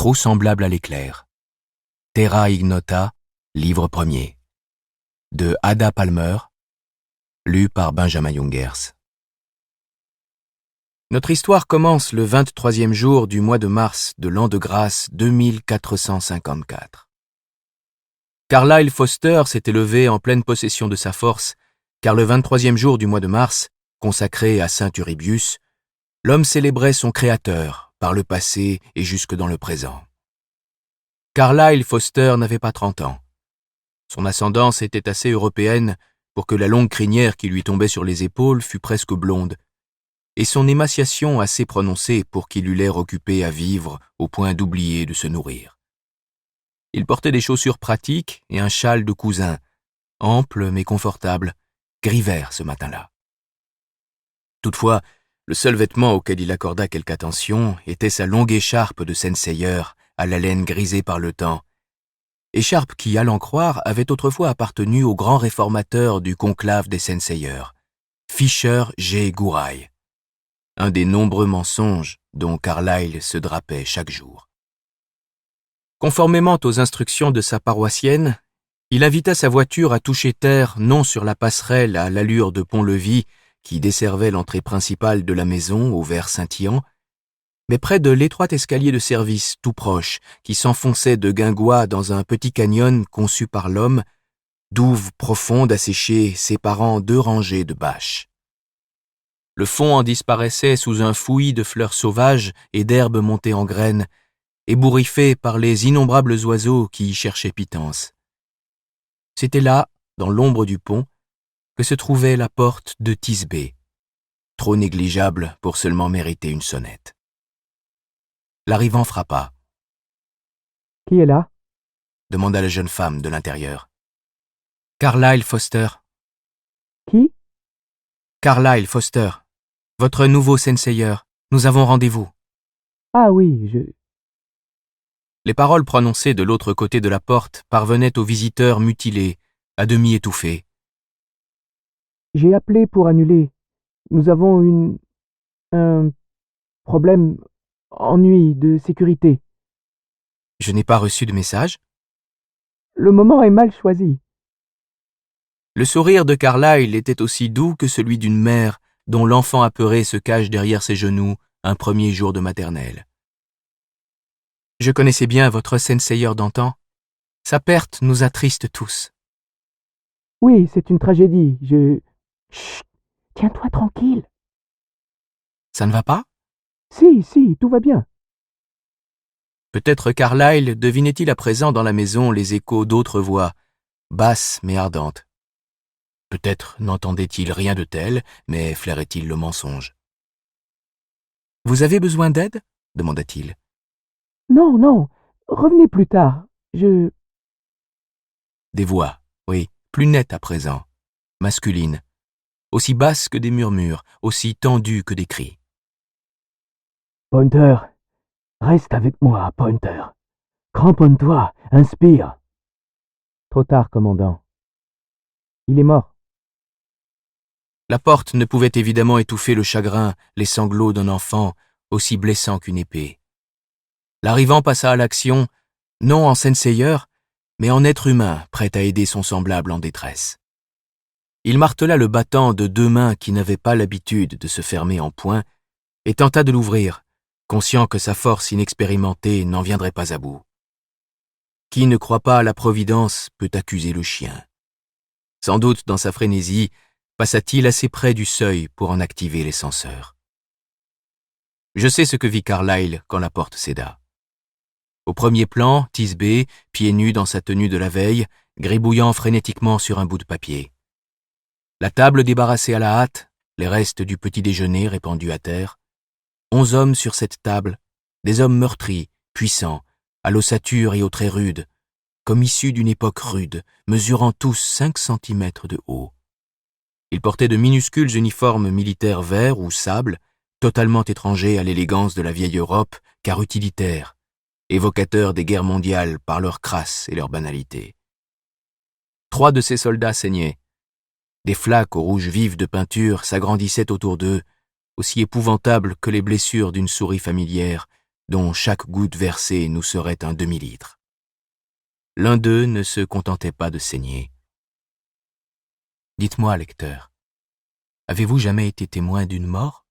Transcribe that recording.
Trop semblable à l'éclair. Terra Ignota, livre premier. De Ada Palmer, lu par Benjamin Jungers. Notre histoire commence le 23e jour du mois de mars de l'an de grâce 2454. Carlyle Foster s'était levé en pleine possession de sa force, car le 23e jour du mois de mars, consacré à saint Eurybius, l'homme célébrait son Créateur par le passé et jusque dans le présent. Carlyle Foster n'avait pas 30 ans. Son ascendance était assez européenne pour que la longue crinière qui lui tombait sur les épaules fût presque blonde, et son émaciation assez prononcée pour qu'il eût l'air occupé à vivre au point d'oublier de se nourrir. Il portait des chaussures pratiques et un châle de cousin, ample mais confortable, gris vert ce matin-là. Toutefois, le seul vêtement auquel il accorda quelque attention était sa longue écharpe de senseigneur à la laine grisée par le temps, écharpe qui, à l'en croire, avait autrefois appartenu au grand réformateur du conclave des senseigneurs, Fisher G. Gourail, un des nombreux mensonges dont Carlyle se drapait chaque jour. Conformément aux instructions de sa paroissienne, il invita sa voiture à toucher terre non sur la passerelle à l'allure de pont-levis qui desservait l'entrée principale de la maison au vert scintillant, mais près de l'étroit escalier de service tout proche qui s'enfonçait de guingois dans un petit canyon conçu par l'homme, douve profonde asséchée séparant 2 rangées de bâches. Le fond en disparaissait sous un fouillis de fleurs sauvages et d'herbes montées en graines, ébouriffées par les innombrables oiseaux qui y cherchaient pitance. C'était là, dans l'ombre du pont, que se trouvait la porte de Thisbé, trop négligeable pour seulement mériter une sonnette. L'arrivant frappa. « Qui est là ?» demanda la jeune femme de l'intérieur. « Carlyle Foster. »« Qui ?»« Carlyle Foster. Votre nouveau senseigneur. Nous avons rendez-vous. » »« Ah oui, je... » Les paroles prononcées de l'autre côté de la porte parvenaient au visiteur mutilé, à demi étouffé. « J'ai appelé pour annuler. Nous avons un problème, ennui de sécurité. » »« Je n'ai pas reçu de message. » »« Le moment est mal choisi. » Le sourire de Carlyle était aussi doux que celui d'une mère dont l'enfant apeuré se cache derrière ses genoux un premier jour de maternelle. Je connaissais bien votre senseigneur d'antan. Sa perte nous attriste tous. Oui, c'est une tragédie. Chut, tiens-toi tranquille. Ça ne va pas? Si, tout va bien. Peut-être Carlyle devinait-il à présent dans la maison les échos d'autres voix, basses mais ardentes. Peut-être n'entendait-il rien de tel, mais flairait-il le mensonge. « Vous avez besoin d'aide ?» demanda-t-il. « Non, revenez plus tard. Des voix, oui, plus nettes à présent, masculines, aussi basses que des murmures, aussi tendues que des cris. « Pointer, reste avec moi, Pointer. Cramponne-toi, inspire. » »« Trop tard, commandant. Il est mort. » La porte ne pouvait évidemment étouffer le chagrin, les sanglots d'un enfant, aussi blessant qu'une épée. L'arrivant passa à l'action, non en senseigneur, mais en être humain prêt à aider son semblable en détresse. Il martela le battant de 2 mains qui n'avaient pas l'habitude de se fermer en poing et tenta de l'ouvrir, conscient que sa force inexpérimentée n'en viendrait pas à bout. Qui ne croit pas à la providence peut accuser le chien. Sans doute dans sa frénésie, passa-t-il assez près du seuil pour en activer les senseurs. Je sais ce que vit Carlyle quand la porte céda. Au premier plan, Thisbé, pieds nus dans sa tenue de la veille, gribouillant frénétiquement sur un bout de papier. La table débarrassée à la hâte, les restes du petit déjeuner répandus à terre. 11 hommes sur cette table, des hommes meurtris, puissants, à l'ossature et aux traits rudes, comme issus d'une époque rude, mesurant tous 5 centimètres de haut. Ils portaient de minuscules uniformes militaires verts ou sable, totalement étrangers à l'élégance de la vieille Europe, car utilitaires, évocateurs des guerres mondiales par leur crasse et leur banalité. 3 de ces soldats saignaient. Des flaques au rouge vif de peinture s'agrandissaient autour d'eux, aussi épouvantables que les blessures d'une souris familière, dont chaque goutte versée nous serait un demi-litre. L'un d'eux ne se contentait pas de saigner. Dites-moi, lecteur, avez-vous jamais été témoin d'une mort ?